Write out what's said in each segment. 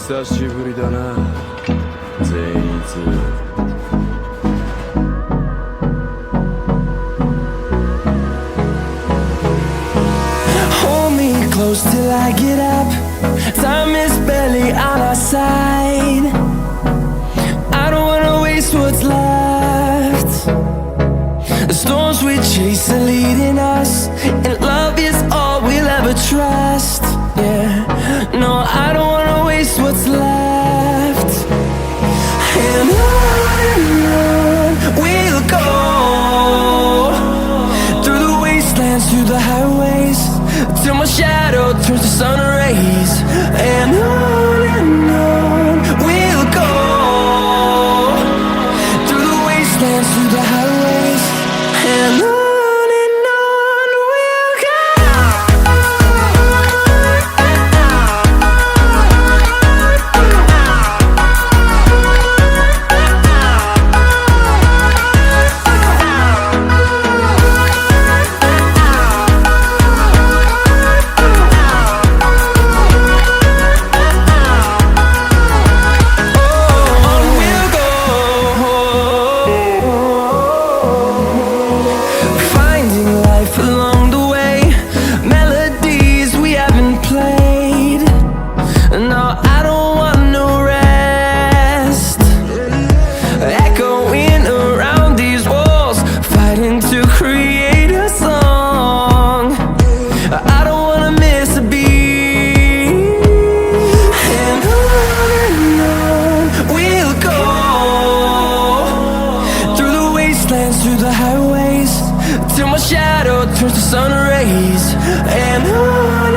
久しぶりだな、善逸。Hold me close till I get up. Time is barely on our side. I don't wanna waste what's left. The storms we chase are leading us, and love is all we'll ever trust. Yeah, no, I don't wanna waste what's left. And on we'll go, through the wastelands, through the highways, till my shadow turns to sun rays. And on we'll go, through the wastelands, through the highways, and on we'll go. Along the way, melodies we haven't played. No, I don't want no rest. Echoing around these walls, fighting to create a song. I don't wanna miss a beat. And on we'll go, through the wastelands, through the highways, till my shadow turns to sun rays. And on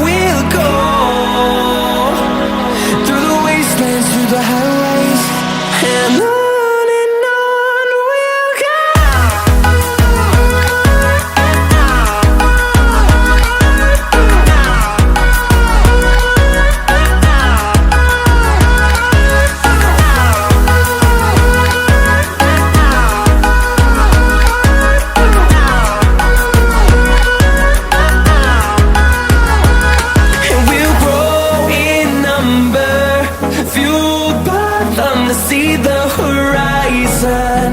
we'll go, through the wastelands, through the highways, and on we'll go. See the horizon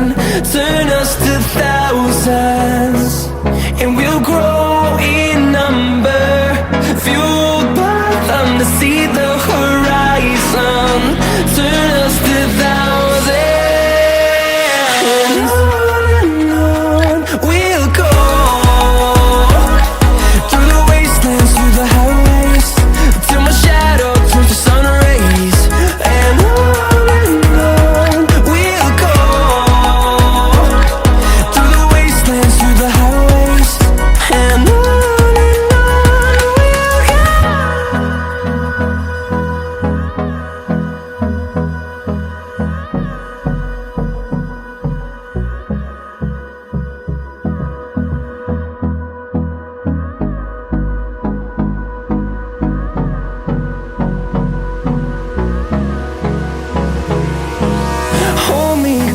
turn us to thousands, and we'll grow in number, fueled by them to see the horizon turn us to thousands. And on we'll go, through the wastelands, through the highways, till my shadow turns to sun rays. And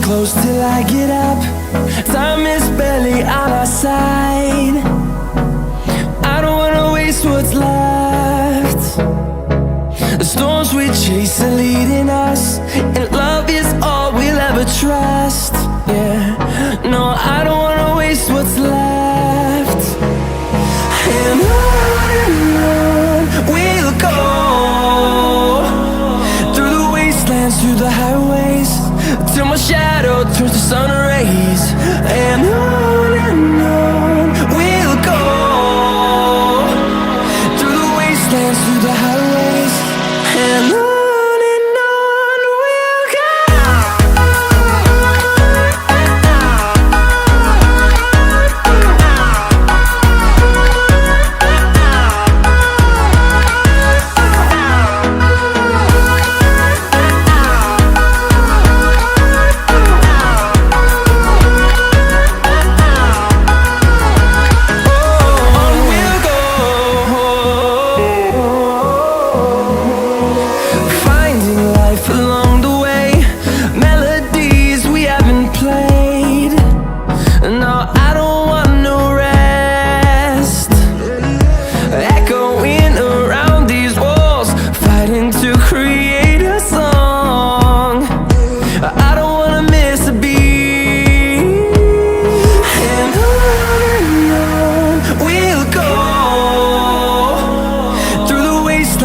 close till I get up. Time is barely on our side. I don't wanna waste what's left. The storms we chase are leading us, and love is all we'll ever trust. Yeah, no, I don't wanna waste what's left. And on we'll go, through the wastelands, through the highways, till my shadow turns to sun rays. And on we'll go, through the wastelands, through the highways, and on we'll go.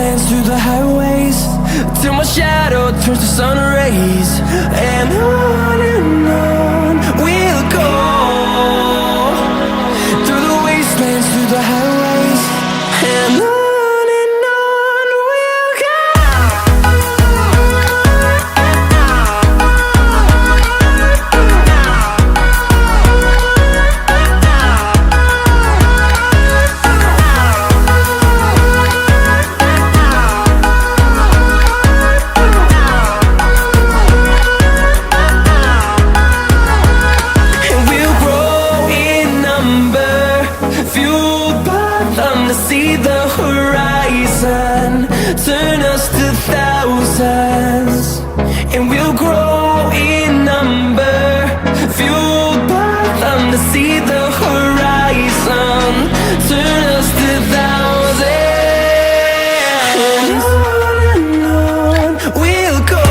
wastelands, through the highways, till my shadow turns to sun rays. And on we'll go, through the wastelands, through the highways, and on. See the horizon turn us to thousands, and we'll grow in number, fueled by them to see the horizon turn us to thousands. And on we'll go,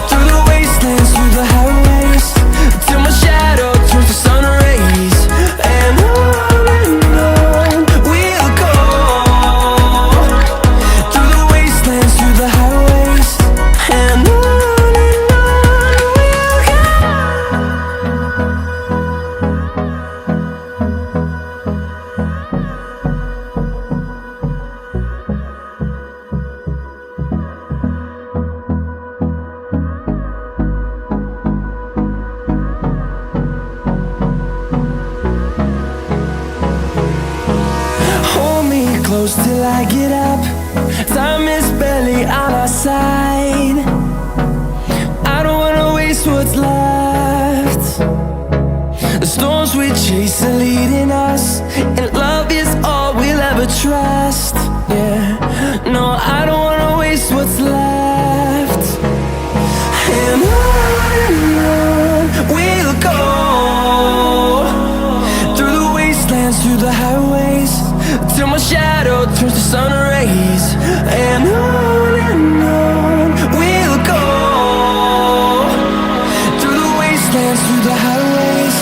through the wastelands, through the highways, till my shadow turns to sun rays. And close till I get up. Time is barely on our side. I don't wanna waste what's left. The storms we chase are leading us, and love is all we'll ever trust. Yeah, no, I don't wanna waste what's left. And on we'll go, through the wastelands, through the highways, till my shadow turns to sun rays. And on we'll go, through the wastelands, through the highways,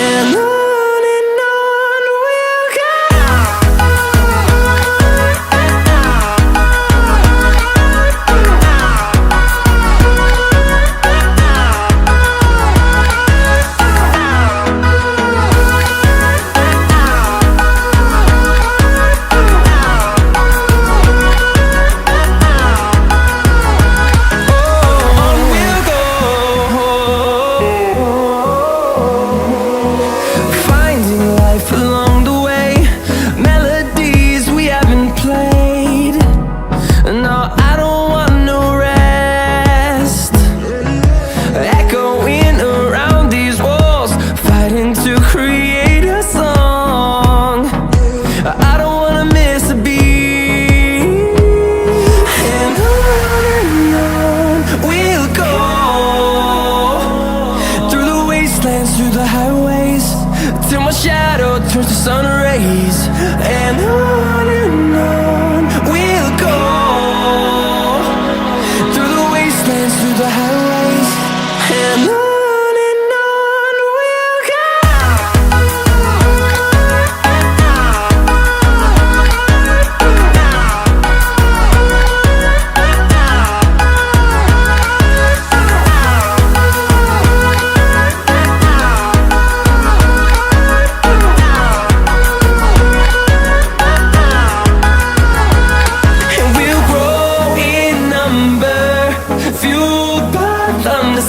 and on. Along the way, melodies we haven't played. No, I don't want no rest. Echoing around these walls, fighting to create a song. I don't wanna miss a beat. And on we'll go, through the wastelands, through the highways, till my shadow turns to sun rays. And on we'll go, through the wastelands, through the highways, and on.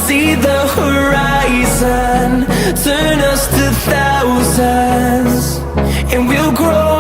See the horizon turn us to thousands, and we'll grow